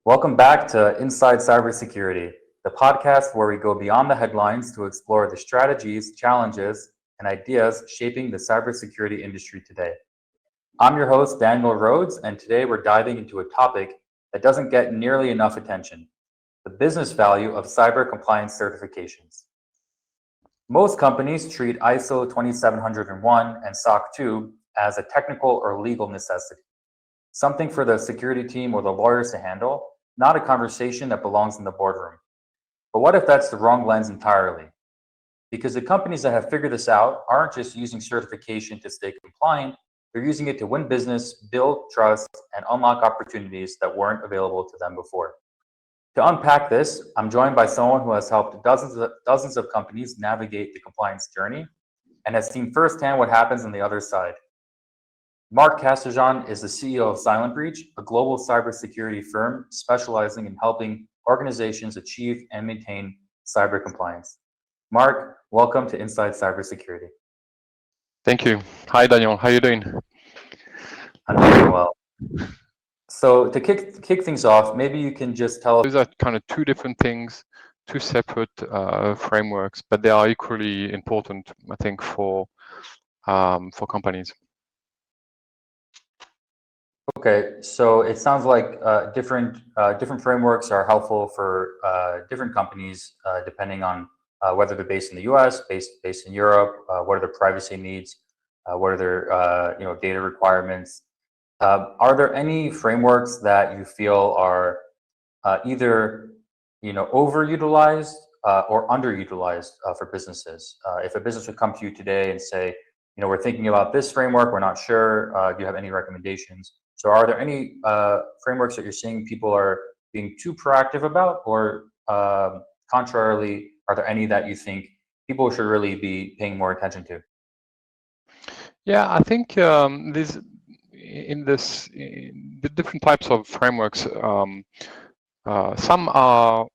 Welcome back to Inside Cybersecurity, the podcast where we go beyond the headlines to explore the strategies, challenges, and ideas shaping the cybersecurity industry today. I'm your host, Daniel Rhodes, and today we're diving into a topic that doesn't get nearly enough attention: the business value of cyber compliance certifications. Most companies treat ISO 27701 and SOC 2 as a technical or legal necessity, something for the security team or the lawyers to handle, not a conversation that belongs in the boardroom. But what if that's the wrong lens entirely? Because the companies that have figured this out aren't just using certification to stay compliant, they're using it to win business, build trust, and unlock opportunities that weren't available to them before. To unpack this, I'm joined by someone who has helped dozens of companies navigate the compliance journey and has seen firsthand what happens on the other side. Marc Castejon is the CEO of Silent Breach, a global cybersecurity firm specializing in helping organizations achieve and maintain cyber compliance. Marc, welcome to Inside Cybersecurity. Thank you. Hi, Daniel. How are you doing? I'm doing well. So to kick things off, maybe you can just tell us. Those are kind of two different things, two separate frameworks, but they are equally important, I think, for companies. Okay, so it sounds like different frameworks are helpful for different companies depending on whether they're based in the U.S., based in Europe, what are their privacy needs, what are their data requirements. Are there any frameworks that you feel are either overutilized or underutilized for businesses? If a business would come to you today and say, we're thinking about this framework, we're not sure, do you have any recommendations? So are there any frameworks that you're seeing people are being too proactive about, or contrarily, are there any that you think people should really be paying more attention to? Yeah, I think the different types of frameworks, some are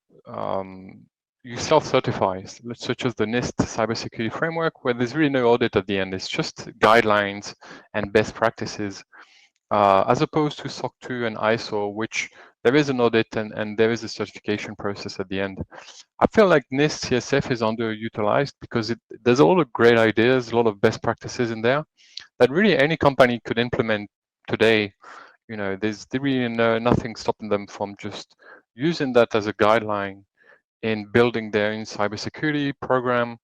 you self-certify, such as the NIST Cybersecurity Framework, where there's really no audit at the end. It's just guidelines and best practices, as opposed to SOC 2 and ISO, which there is an audit and there is a certification process at the end. I feel like NIST CSF is underutilized because there's a lot of great ideas, a lot of best practices in there that really any company could implement today. There's really nothing stopping them from just using that as a guideline in building their own cybersecurity program.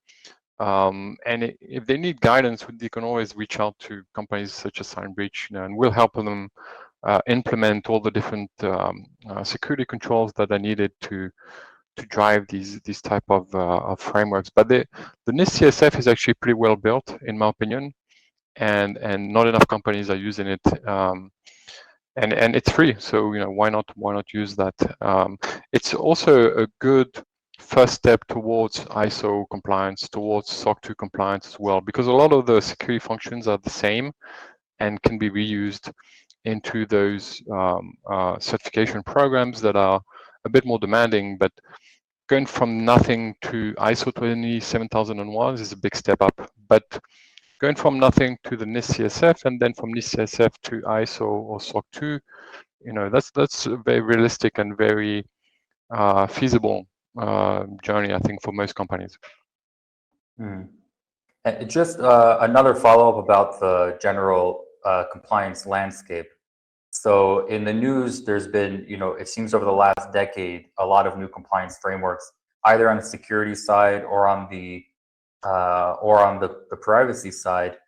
And if they need guidance, they can always reach out to companies such as Silent Breach, and we'll help them implement all the different security controls that are needed to drive these type of frameworks. But the NIST CSF is actually pretty well built, in my opinion, and not enough companies are using it. And it's free, so why not use that? It's also a good first step towards ISO compliance, towards SOC 2 compliance as well, because a lot of the security functions are the same and can be reused into those certification programs that are a bit more demanding. But going from nothing to ISO 27001 is a big step up. But going from nothing to the NIST CSF and then from NIST CSF to ISO or SOC 2, that's a very realistic and very feasible journey, I think, for most companies. Just another follow-up about the general compliance landscape. So in the news, there's been, it seems over the last decade, a lot of new compliance frameworks, either on the security side or on the privacy side,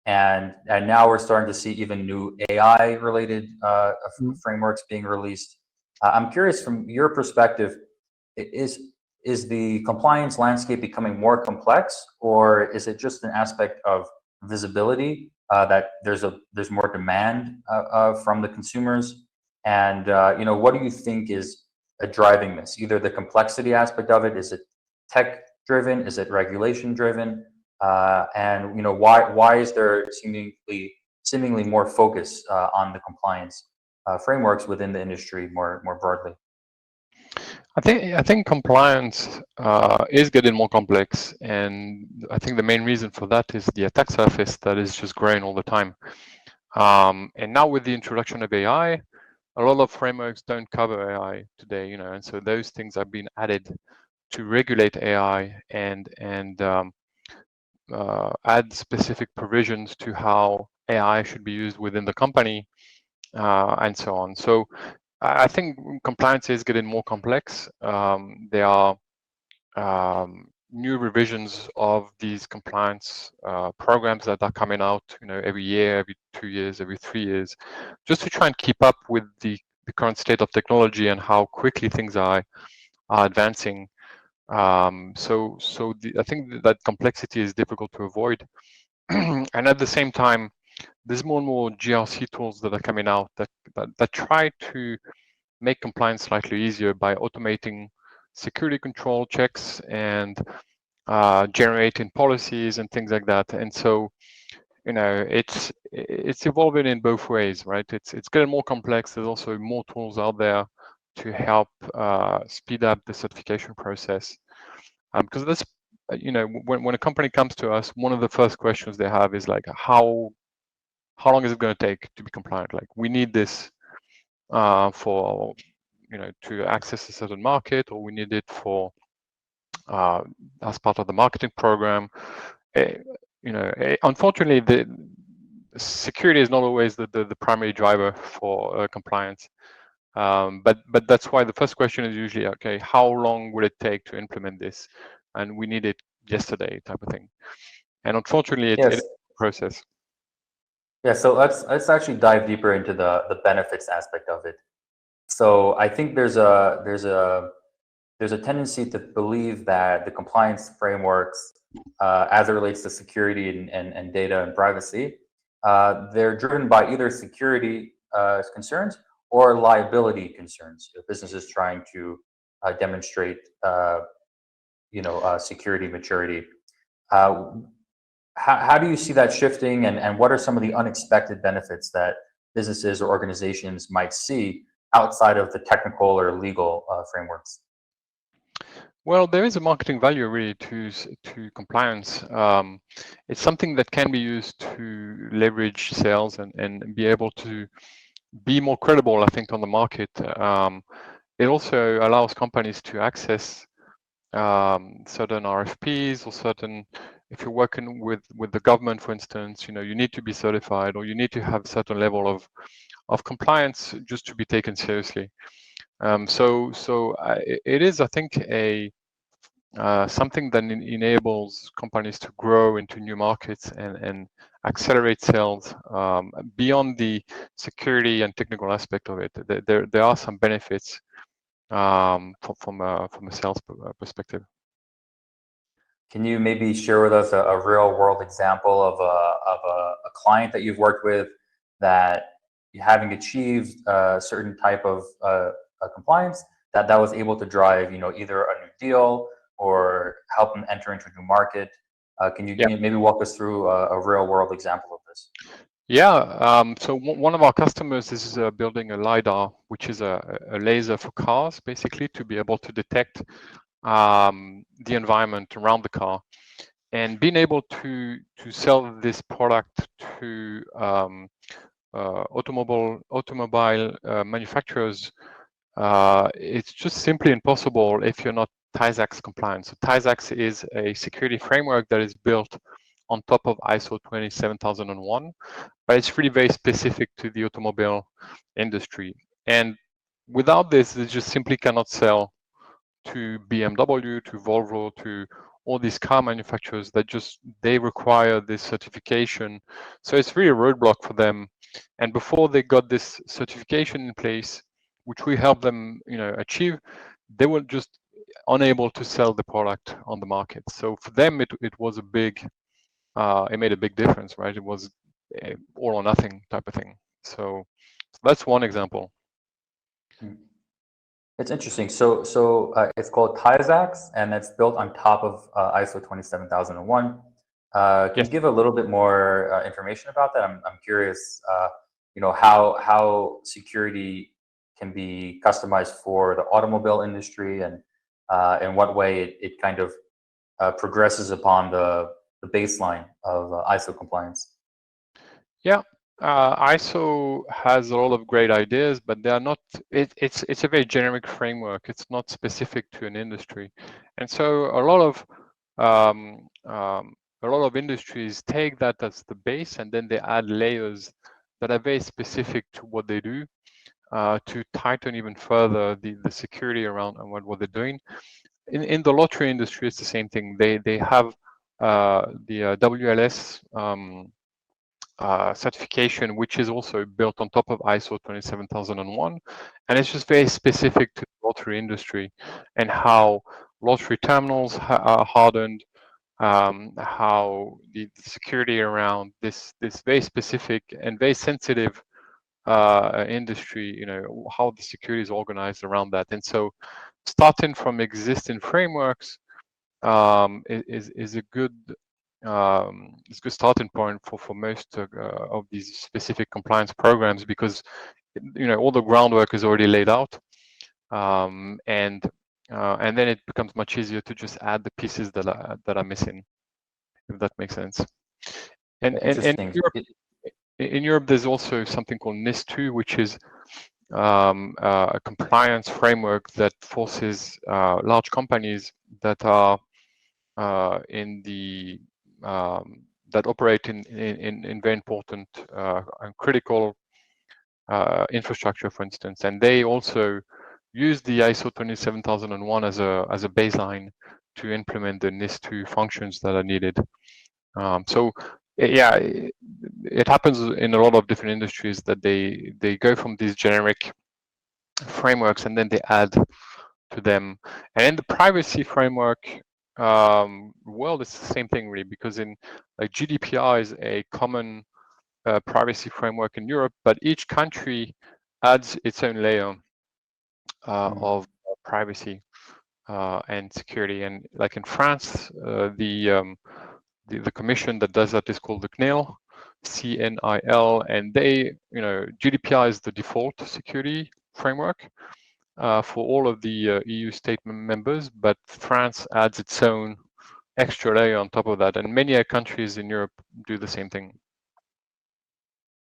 and now we're starting to see even new AI-related frameworks being released. I'm curious, from your perspective, is the compliance landscape becoming more complex, or is it just an aspect of visibility that there's more demand from the consumers? And what do you think is driving this? Either the complexity aspect of it, is it tech driven? Is it regulation driven? And why is there seemingly more focus on the compliance frameworks within the industry more broadly? I think compliance is getting more complex, and I think the main reason for that is the attack surface that is just growing all the time. And now with the introduction of AI, a lot of frameworks don't cover AI today, and so those things have been added to regulate AI and add specific provisions to how AI should be used within the company, and so on. So I think compliance is getting more complex. There are new revisions of these compliance programs that are coming out, every year, every 2 years, every 3 years, just to try and keep up with the current state of technology and how quickly things are advancing. I think that complexity is difficult to avoid. And at the same time, there's more and more GRC tools that are coming out that try to make compliance slightly easier by automating security control checks and generating policies and things like that. And so, it's evolving in both ways, right? It's getting more complex. There's also more tools out there to help speed up the certification process. Because that's, when a company comes to us, one of the first questions they have is like, how long is it going to take to be compliant? Like, we need this for, to access a certain market, or we need it for as part of the marketing program. Unfortunately, the security is not always the primary driver for compliance. But that's why the first question is usually, okay, how long will it take to implement this? And we need it yesterday, type of thing. And unfortunately, it's a process. Yeah, so let's actually dive deeper into the benefits aspect of it. So I think there's a tendency to believe that the compliance frameworks, as it relates to security and data and privacy, they're driven by either security concerns or liability concerns. If businesses trying to demonstrate, security maturity. How do you see that shifting, and what are some of the unexpected benefits that businesses or organizations might see outside of the technical or legal frameworks? Well, there is a marketing value really to compliance. It's something that can be used to leverage sales and be able to be more credible, I think, on the market. It also allows companies to access certain RFPs or certain, if you're working with the government, for instance, you need to be certified, or you need to have a certain level of compliance just to be taken seriously. It is, I think, something that enables companies to grow into new markets and accelerate sales beyond the security and technical aspect of it. There are some benefits from a sales perspective. Can you maybe share with us a real world example of a client that you've worked with that, having achieved a certain type of compliance, that was able to drive, either a new deal or help them enter into a new market? Can you maybe walk us through a real world example of this? Yeah, so one of our customers is building a LiDAR, which is a laser for cars, basically, to be able to detect the environment around the car. And being able to sell this product to automobile manufacturers, it's just simply impossible if you're not TISAX compliant. So TISAX is a security framework that is built on top of ISO 27001, but it's really very specific to the automobile industry. And without this, it just simply cannot sell to BMW, to Volvo, to all these car manufacturers that they require this certification. So it's really a roadblock for them. And before they got this certification in place, which we help them, achieve, they were just unable to sell the product on the market. So for them, it was a big, it made a big difference, right? It was all or nothing type of thing. So that's one example. It's interesting. So it's called TISAX, and it's built on top of ISO 27001. Can you give a little bit more information about that? I'm curious, how security can be customized for the automobile industry, and in what way it kind of progresses upon the baseline of ISO compliance. Yeah. ISO has a lot of great ideas, but they are not. It's a very generic framework. It's not specific to an industry, and so um, um, a lot of industries take that as the base, and then they add layers that are very specific to what they do to tighten even further the security around and what they're doing. In the lottery industry, it's the same thing. They have the WLS. Certification, which is also built on top of ISO 27001, and it's just very specific to the lottery industry and how lottery terminals are hardened, how the security around this very specific and very sensitive industry, how the security is organized around that. And so, starting from existing frameworks is a good it's a good starting point for most of these specific compliance programs, because all the groundwork is already laid out, and then it becomes much easier to just add the pieces that are missing, if that makes sense. And Interesting. in Europe, there's also something called NIST 2, which is a compliance framework that forces large companies that are in the that operate in very important and critical infrastructure, for instance, and they also use the ISO 27001 as a baseline to implement the NIST 2 functions that are needed. So yeah, it happens in a lot of different industries that they go from these generic frameworks and then they add to them. And in the privacy framework world, it's the same thing really, because in like GDPR is a common privacy framework in Europe, but each country adds its own layer of privacy and security. And like in France, the commission that does that is called the CNIL, CNIL, and they, GDPR is the default security framework for all of the EU state members, but France adds its own extra layer on top of that, and many countries in Europe do the same thing.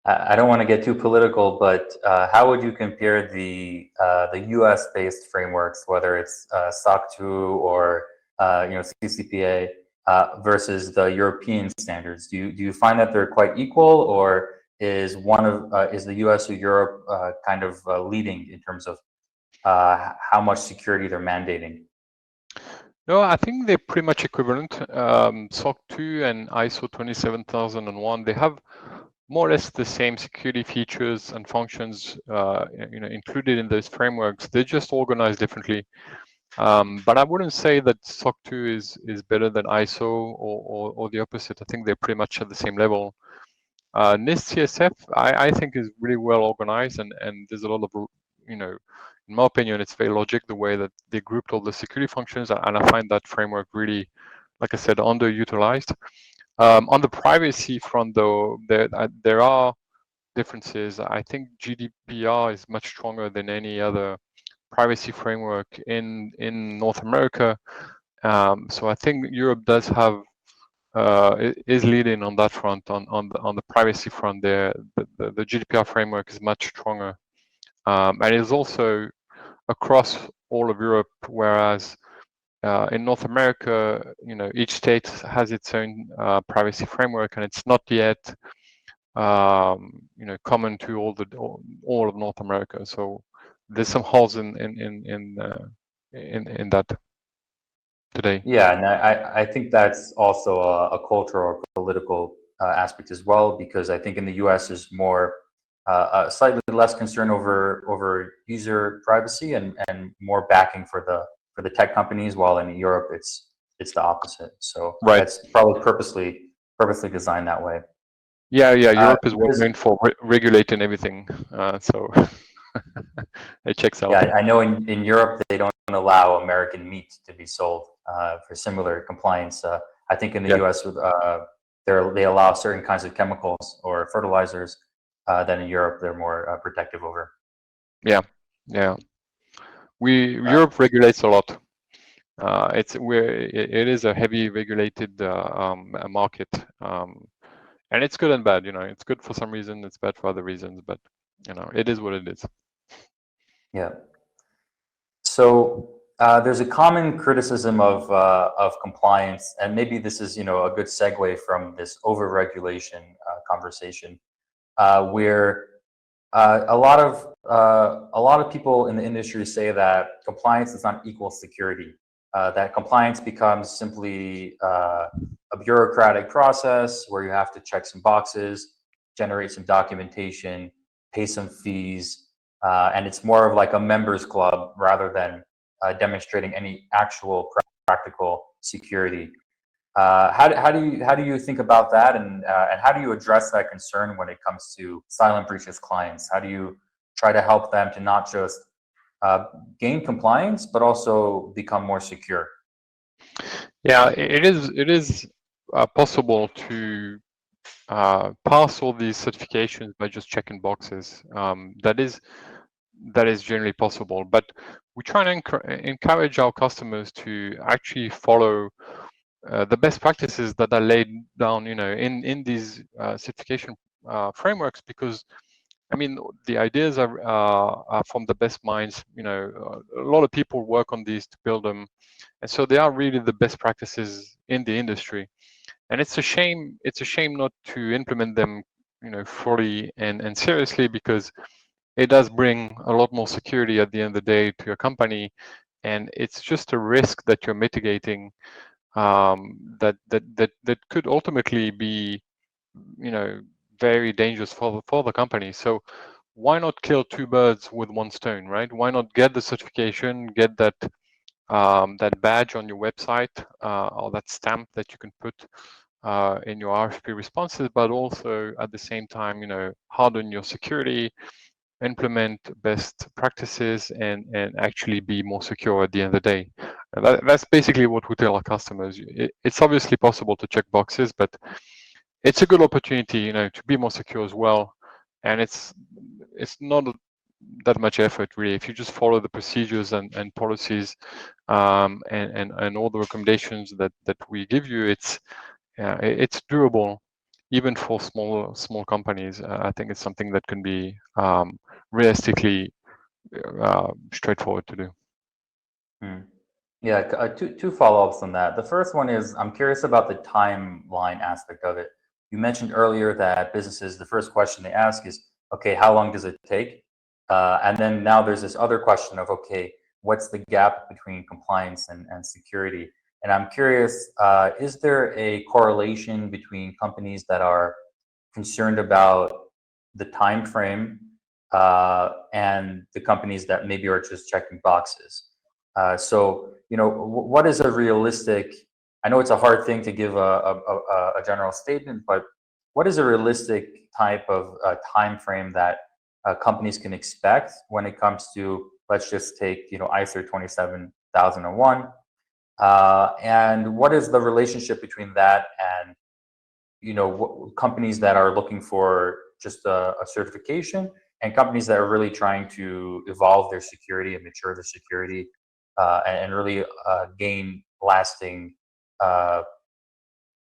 I don't want to get too political, but how would you compare the U.S.-based frameworks, whether it's SOC 2 or CCPA, versus the European standards? Do you find that they're quite equal, or is the U.S. or Europe kind of leading in terms of how much security they're mandating? No, I think they're pretty much equivalent. SOC 2 and ISO 27001, they have more or less the same security features and functions included in those frameworks. They're just organized differently. But I wouldn't say that SOC 2 is better than ISO or the opposite. I think they're pretty much at the same level. NIST CSF, I think, is really well organized, and there's a lot of, in my opinion, it's very logic the way that they grouped all the security functions, and I find that framework really, like I said, underutilized. On the privacy front, though, there are differences. I think GDPR is much stronger than any other privacy framework in North America. So I think Europe does have is leading on that front. On the privacy front, the GDPR framework is much stronger, and is also across all of Europe, whereas in North America, each state has its own privacy framework, and it's not yet, common to all of North America. So there's some holes in that today. Yeah, and I think that's also a cultural or political aspect as well, because I think in the U.S. is more slightly less concern over user privacy and more backing for the tech companies, while in Europe it's the opposite. So Right. that's probably purposely designed that way. Yeah. Europe is well known for regulating everything, so it checks out. Yeah, I know in Europe they don't allow American meat to be sold for similar compliance. I think in the U.S. They allow certain kinds of chemicals or fertilizers that in Europe they're more protective over. Yeah. Europe regulates a lot. It is a heavy regulated market, And it's good and bad, it's good for some reason, it's bad for other reasons, but it is what it is. Yeah. So there's a common criticism of compliance, and maybe this is a good segue from this overregulation conversation, where a lot of people in the industry say that compliance does not equal security. That compliance becomes simply a bureaucratic process where you have to check some boxes, generate some documentation, pay some fees, and it's more of like a members club rather than demonstrating any actual practical security. How do you think about that, and how do you address that concern when it comes to silent breaches clients? How do you try to help them to not just gain compliance but also become more secure? Yeah, it is possible to pass all these certifications by just checking boxes. That is generally possible, but we try and encourage our customers to actually follow the best practices that are laid down, in these certification frameworks, because I mean the ideas are from the best minds. A lot of people work on these to build them, and so they are really the best practices in the industry. And it's a shame. It's a shame not to implement them, fully and seriously, because it does bring a lot more security at the end of the day to your company, and it's just a risk that you're mitigating, that could ultimately be, very dangerous for the company. So why not kill two birds with one stone, right? Why not get the certification, get that badge on your website, or that stamp that you can put in your RFP responses, but also at the same time, harden your security, implement best practices, and actually be more secure at the end of the day. And that's basically what we tell our customers. It's obviously possible to check boxes, but it's a good opportunity, to be more secure as well. And it's not that much effort really. If you just follow the procedures and policies, and all the recommendations that we give you, it's doable even for small companies. I think it's something that can be realistically straightforward to do. Yeah, two follow-ups on that. The first one is I'm curious about the timeline aspect of it. You mentioned earlier that businesses, the first question they ask is, okay, how long does it take? And then now there's this other question of, okay, what's the gap between compliance and security? And I'm curious, is there a correlation between companies that are concerned about the time frame and the companies that maybe are just checking boxes? So, what is a realistic? I know it's a hard thing to give a general statement, but what is a realistic type of time frame that companies can expect when it comes to, let's just take, ISO 27001, and what is the relationship between that and companies that are looking for just a certification, and companies that are really trying to evolve their security and mature their security, and really gain lasting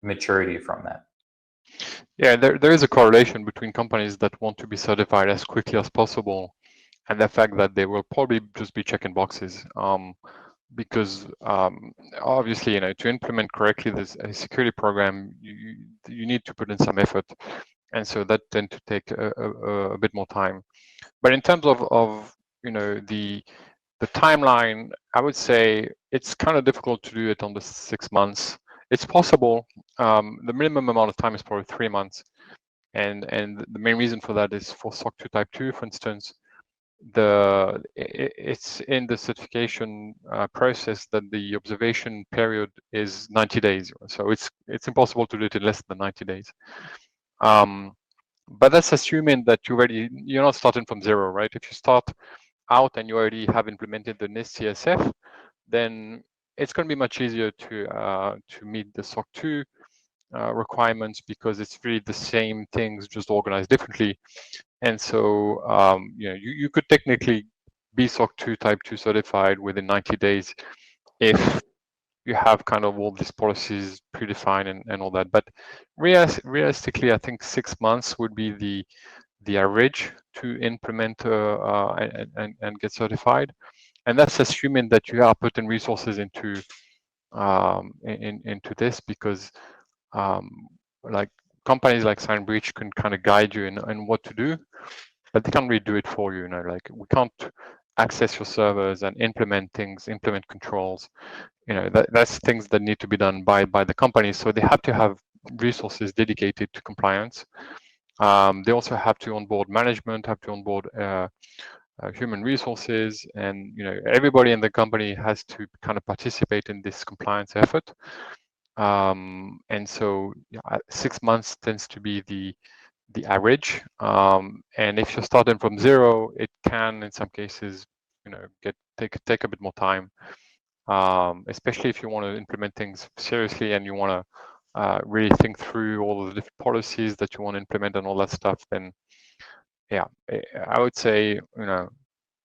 maturity from that? Yeah, there is a correlation between companies that want to be certified as quickly as possible and the fact that they will probably just be checking boxes. Because obviously, to implement correctly this security program, you need to put in some effort, and so that tend to take a bit more time. But in terms of the timeline, I would say it's kind of difficult to do it on the 6 months. It's possible. The minimum amount of time is probably 3 months, and the main reason for that is for SOC 2 Type 2, for instance. It's in the certification process that the observation period is 90 days. So it's impossible to do it in less than 90 days. But that's assuming that you're not starting from zero, right? If you start out and you already have implemented the NIST CSF, then it's going to be much easier to meet the SOC 2 requirements, because it's really the same things, just organized differently. And so you could technically be SOC 2 Type 2 certified within 90 days if you have kind of all these policies predefined and all that. But realistically, I think 6 months would be the average to implement and get certified. And that's assuming that you are putting resources into into this, because like companies like SignBreach can kind of guide you in what to do, but they can't really do it for you. You know, like we can't access your servers and implement things, implement controls. You know, that's things that need to be done by the companies. So they have to have resources dedicated to compliance. They also have to onboard management, have to onboard human resources, and you know, everybody in the company has to kind of participate in this compliance effort. And so 6 months tends to be the average. And if you're starting from zero, it can, in some cases, you know, take a bit more time. Especially if you want to implement things seriously and you want to really think through all of the different policies that you want to implement and all that stuff, then yeah, I would say, you know,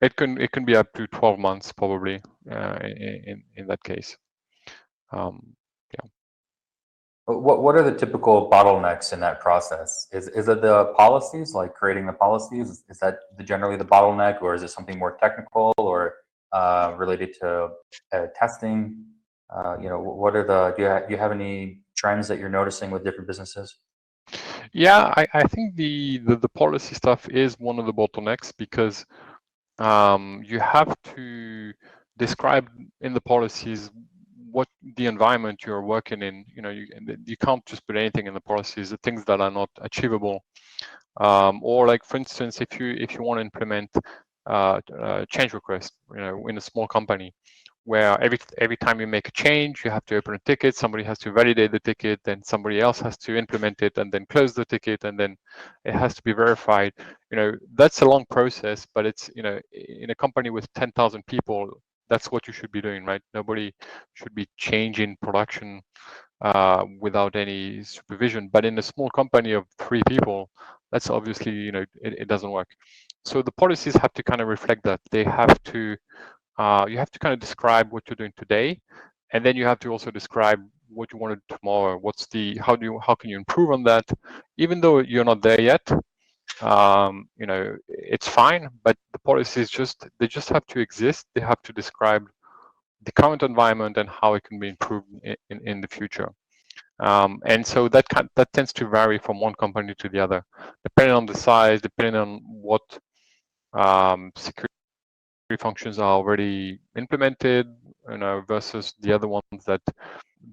it can be up to 12 months probably in that case. Yeah. What are the typical bottlenecks in that process? Is it the policies, like creating the policies? Is that generally the bottleneck, or is it something more technical or related to testing? You know, what are the do you have any trends that you're noticing with different businesses? Yeah, I think the policy stuff is one of the bottlenecks, because you have to describe in the policies what the environment you're working in. You know, you can't just put anything in the policies, the things that are not achievable. Or like, for instance, if you want to implement change request, you know, in a small company, where every time you make a change, you have to open a ticket, somebody has to validate the ticket, then somebody else has to implement it and then close the ticket, and then it has to be verified. You know, that's a long process, but it's, you know, in a company with 10,000 people, that's what you should be doing, right? Nobody should be changing production without any supervision. But in a small company of 3 people, that's obviously, you know, it doesn't work. So the policies have to kind of reflect that. They have to you have to kind of describe what you're doing today, and then you have to also describe what you want to do tomorrow. How can you improve on that? Even though you're not there yet, you know, it's fine. But the policies they just have to exist. They have to describe the current environment and how it can be improved in the future. And so that tends to vary from one company to the other, depending on the size, depending on what security functions are already implemented, you know, versus the other ones that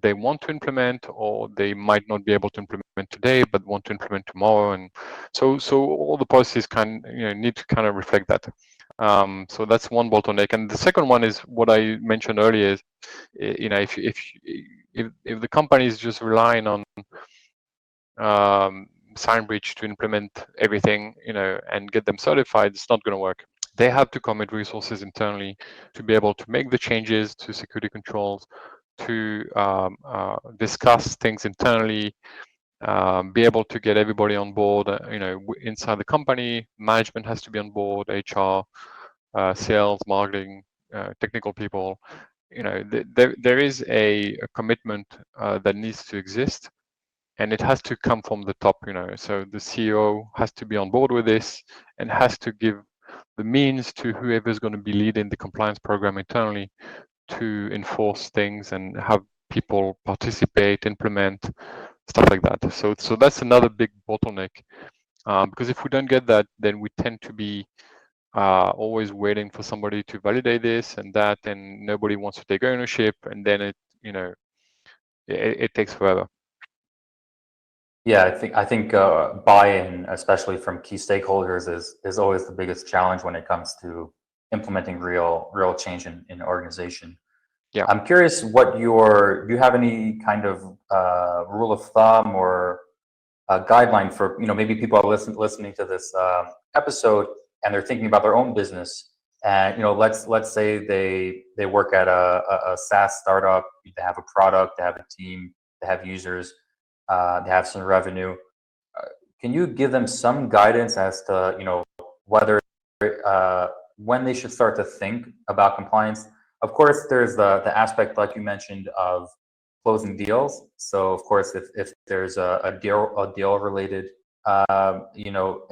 they want to implement, or they might not be able to implement today but want to implement tomorrow. And so all the policies need to kind of reflect that. So that's one bottleneck. And the second one is what I mentioned earlier, is, you know, if the company is just relying on SignBreach to implement everything, you know, and get them certified, it's not going to work. They have to commit resources internally to be able to make the changes to security controls, to discuss things internally, be able to get everybody on board. You know, inside the company, management has to be on board, HR, sales, marketing, technical people. You know, there is a commitment that needs to exist, and it has to come from the top. You know, so the CEO has to be on board with this and has to give the means to whoever is going to be leading the compliance program internally to enforce things and have people participate, implement, stuff like that. So that's another big bottleneck, because if we don't get that, then we tend to be always waiting for somebody to validate this and that, and nobody wants to take ownership, and then it takes forever. Yeah, I think buy-in, especially from key stakeholders, is always the biggest challenge when it comes to implementing real change in an organization. Yeah. I'm curious do you have any kind of rule of thumb or a guideline for, you know, maybe people are listening to this episode and they're thinking about their own business, and, you know, let's say they work at a SaaS startup, they have a product, they have a team, they have users, they have some revenue. Can you give them some guidance as to, you know, whether when they should start to think about compliance? of course, there's the aspect, like you mentioned, of closing deals. So of course, if there's a deal related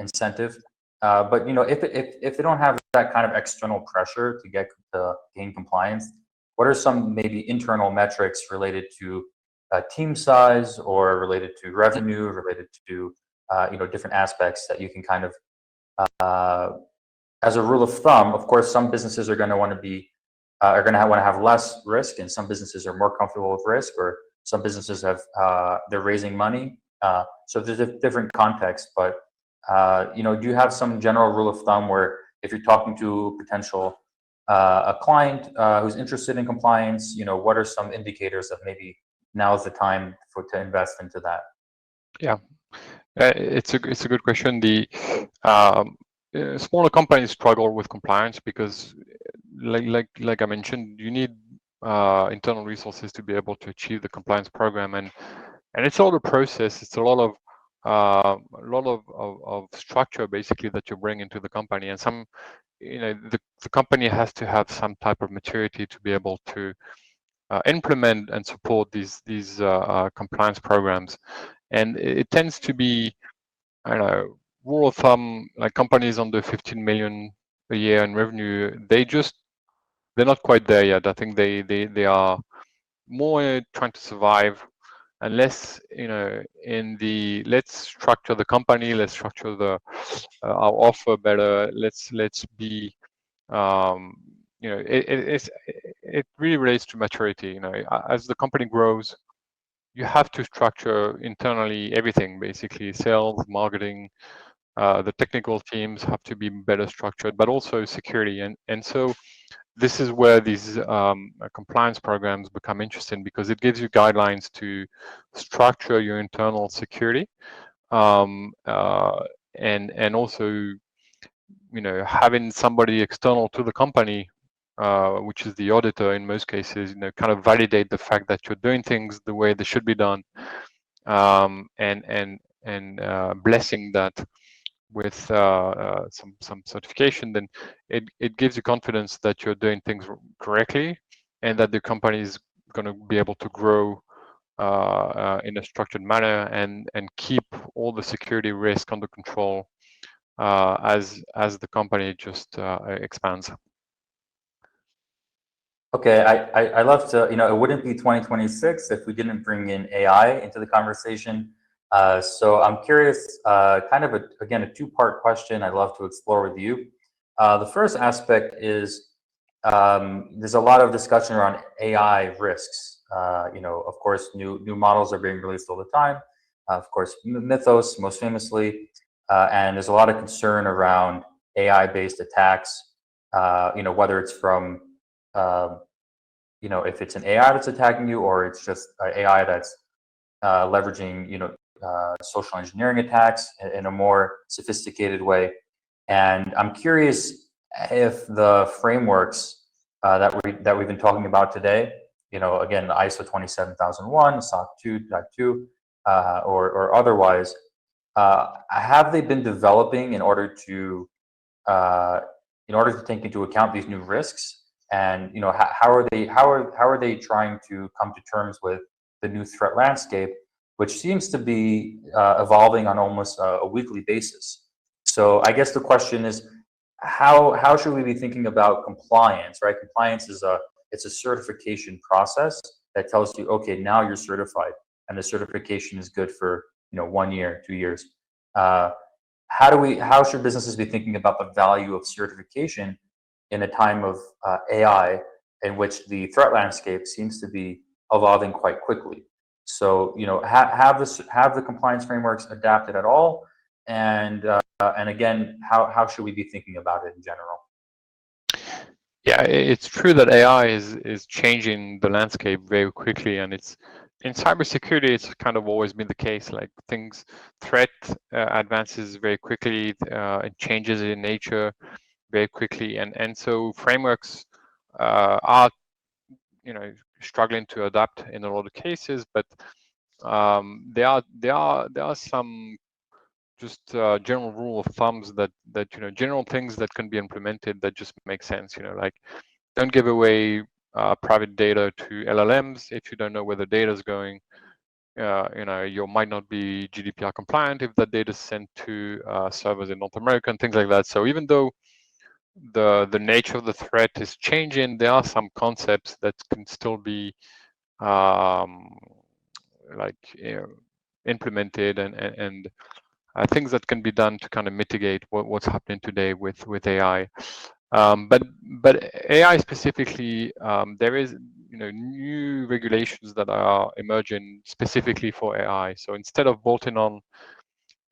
incentive, but if they don't have that kind of external pressure to gain compliance, what are some maybe internal metrics related to team size or related to revenue, related to different aspects that you can kind of as a rule of thumb? Of course, some businesses are going to want to be are going to want to have less risk, and some businesses are more comfortable with risk, or some businesses have they're raising money. So there's a different context, but do you have some general rule of thumb where if you're talking to potential a client who's interested in compliance, what are some indicators of maybe now is the time to invest into that? Yeah, it's a good question. The smaller companies struggle with compliance because, like I mentioned, you need internal resources to be able to achieve the compliance program, and it's all a process. It's a lot of structure basically that you bring into the company, and some the company has to have some type of maturity to be able to implement and support these compliance programs. And it tends to be, I don't know, rule of thumb, like companies under 15 million a year in revenue, they're not quite there yet. I think they are more trying to survive, and less, in the let's structure the company, let's structure our offer better. Let's be, it really relates to maturity. As the company grows, you have to structure internally everything, basically sales, marketing, the technical teams have to be better structured, but also security. And so this is where these compliance programs become interesting, because it gives you guidelines to structure your internal security, and also having somebody external to the company, which is the auditor in most cases, kind of validate the fact that you're doing things the way they should be done, and blessing that with some certification. Then it gives you confidence that you're doing things correctly, and that the company is going to be able to grow in a structured manner, and keep all the security risk under control as the company just expands. Okay, I love to, it wouldn't be 2026 if we didn't bring in AI into the conversation. So I'm curious, kind of again, a two-part question I'd love to explore with you. The first aspect is there's a lot of discussion around AI risks. Of course, new models are being released all the time. Of course, Mythos most famously, and there's a lot of concern around AI-based attacks. Whether it's from if it's an AI that's attacking you, or it's just an AI that's leveraging, social engineering attacks in a more sophisticated way. And I'm curious if the frameworks that we've been talking about today, again, the ISO 27001, SOC 2.2, or otherwise, have they been developing in order to take into account these new risks? And how are they trying to come to terms with the new threat landscape, which seems to be evolving on almost a weekly basis? So I guess the question is, how should we be thinking about compliance? Right, compliance is it's a certification process that tells you, okay, now you're certified, and the certification is good for 1 year, 2 years. How should businesses be thinking about the value of certification in a time of AI, in which the threat landscape seems to be evolving quite quickly? So have the compliance frameworks adapted at all? And again, how should we be thinking about it in general? Yeah, it's true that AI is changing the landscape very quickly, and it's in cybersecurity. It's kind of always been the case. Like threat advances very quickly, it changes in nature very quickly, and so frameworks are struggling to adapt in a lot of cases. But there are some just general rule of thumbs that general things that can be implemented that just make sense. Like, don't give away private data to LLMs. If you don't know where the data is going, you might not be GDPR compliant if that data is sent to servers in North America and things like that. So even though the nature of the threat is changing, there are some concepts that can still be implemented and things that can be done to kind of mitigate what's happening today with AI. But AI specifically, there is new regulations that are emerging specifically for AI. So instead of bolting on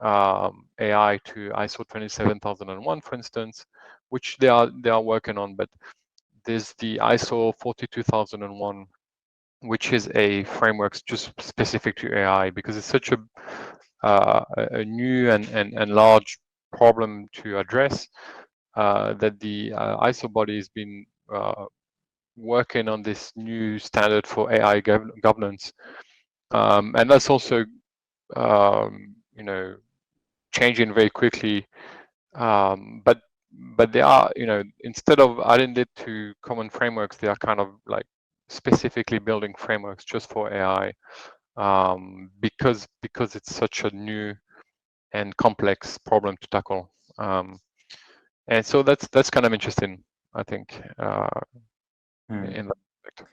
AI to ISO 27001, for instance, which they are working on, but there's the ISO 42001, which is a framework just specific to AI, because it's such a new and large problem to address that the ISO body has been working on this new standard for AI governance, and that's also changing very quickly. But they are, instead of adding it to common frameworks, they are kind of like specifically building frameworks just for AI, because it's such a new and complex problem to tackle. And so that's kind of interesting, I think, in that aspect.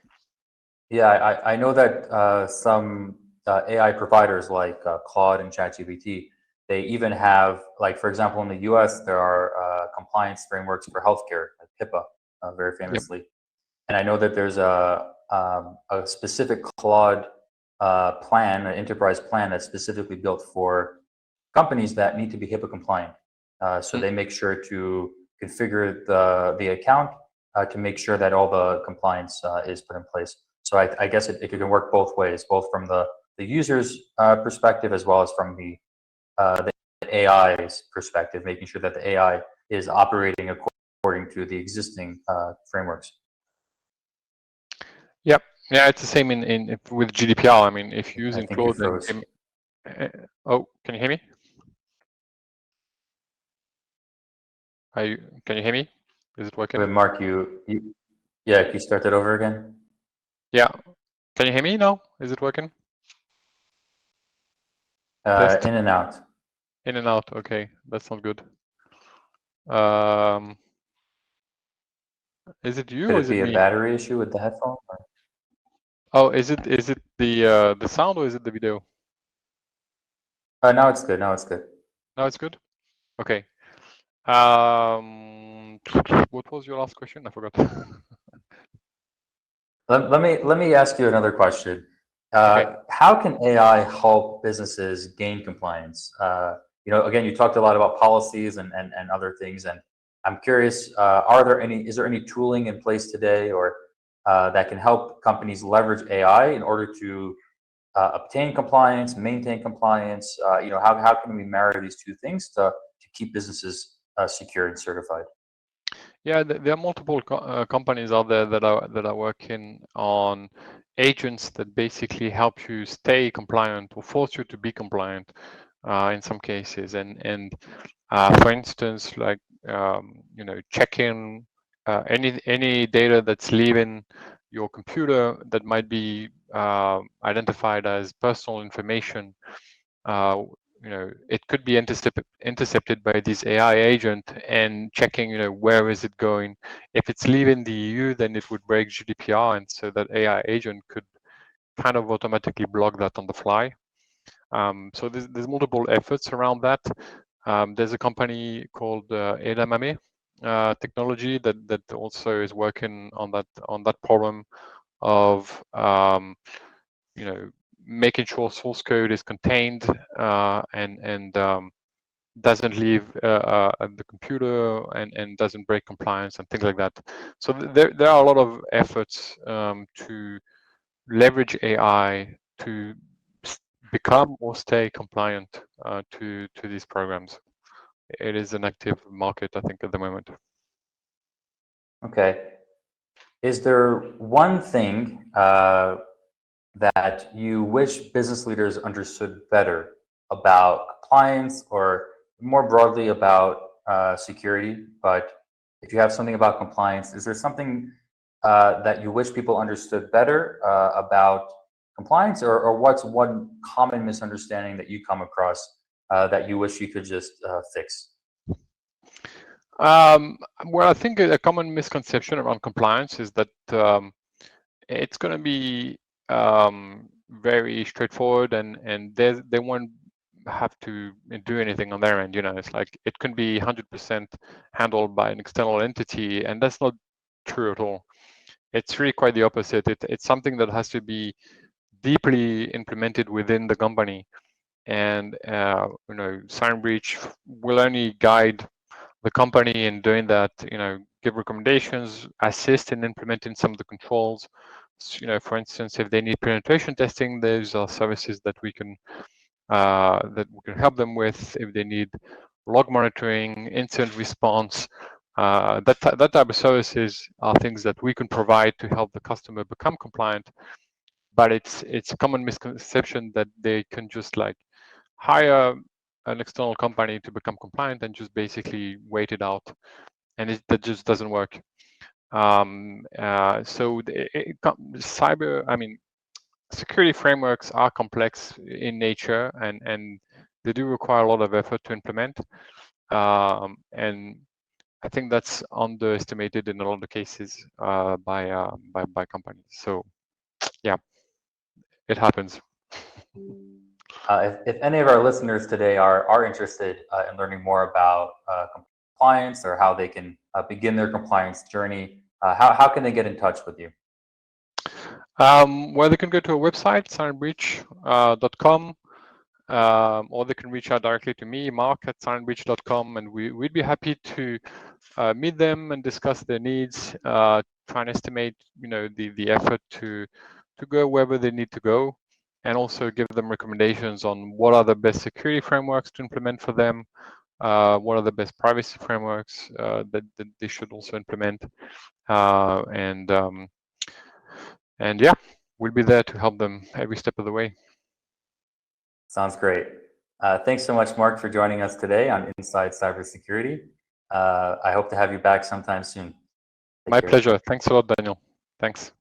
Yeah, I know that some AI providers like Claude and ChatGPT, they even have, like, for example, in the US, there are compliance frameworks for healthcare, like HIPAA, very Yep. famously. And I know that there's a specific Claude plan, an enterprise plan that's specifically built for companies that need to be HIPAA compliant. So they make sure to configure the account to make sure that all the compliance is put in place. So I guess it can work both ways, both from the user's perspective as well as from the AI's perspective, making sure that the AI is operating according to the existing frameworks. Yep. Yeah, it's the same with GDPR. I mean, if you're I using think you Claude froze. oh, can you hear me? Can you hear me? Is it working? Wait, Mark, yeah, can you start that over again? Yeah. Can you hear me now? Is it working? Test. In and out. In and out. Okay, that's not good. Is it you Could or it is it be a me? battery issue with the headphone? Oh, is it the sound or is it the video? Now it's good. Now it's good. No, it's good. Okay. What was your last question? I forgot. Let me ask you another question. Okay. How can AI help businesses gain compliance? Again, you talked a lot about policies and other things, and I'm curious, is there any tooling in place today or that can help companies leverage AI in order to obtain compliance, maintain compliance? How can we marry these two things to keep businesses secure and certified? Yeah, there are multiple companies out there that are working on agents that basically help you stay compliant or force you to be compliant in some cases. And for instance, like checking any data that's leaving your computer that might be identified as personal information. It could be intercepted by this AI agent and checking, where is it going. If it's leaving the EU, then it would break GDPR, and so that AI agent could kind of automatically block that on the fly. So there's multiple efforts around that. There's a company called Edamame Technology that also is working on that problem of making sure source code is contained and doesn't leave the computer and doesn't break compliance and things like that. So there are a lot of efforts to leverage AI to become or stay compliant to these programs. It is an active market, I think, at the moment. Okay. Is there one thing that you wish business leaders understood better about compliance or more broadly about security? But if you have something about compliance, is there something that you wish people understood better about compliance, or what's one common misunderstanding that you come across that you wish you could just fix? Well, I think a common misconception around compliance is that it's going to be very straightforward, and they won't have to do anything on their end. You know, it's like it can be 100% handled by an external entity, and that's not true at all. It's really quite the opposite. It's something that has to be deeply implemented within the company, and you know, SignBreach will only guide the company in doing that. You know, give recommendations, assist in implementing some of the controls. So, you know, for instance, if they need penetration testing, those are services that we can help them with. If they need log monitoring, incident response, that type of services are things that we can provide to help the customer become compliant. But it's a common misconception that they can just like hire an external company to become compliant and just basically wait it out, and that just doesn't work. So security frameworks are complex in nature, and they do require a lot of effort to implement. And I think that's underestimated in a lot of cases by companies. So yeah, it happens. If any of our listeners today are interested in learning more about compliance, or how they can begin their compliance journey, how can they get in touch with you? Well, they can go to our website, signbreach.com, or they can reach out directly to me, marc@signbreach.com, and we'd be happy to meet them and discuss their needs, try and estimate, you know, the effort to go wherever they need to go, and also give them recommendations on what are the best security frameworks to implement for them, what are the best privacy frameworks that they should also implement, and yeah, we'll be there to help them every step of the way. Sounds great. Thanks so much, Marc, for joining us today on Inside Cybersecurity. I hope to have you back sometime soon. My pleasure. Thanks a lot, Daniel. Thanks.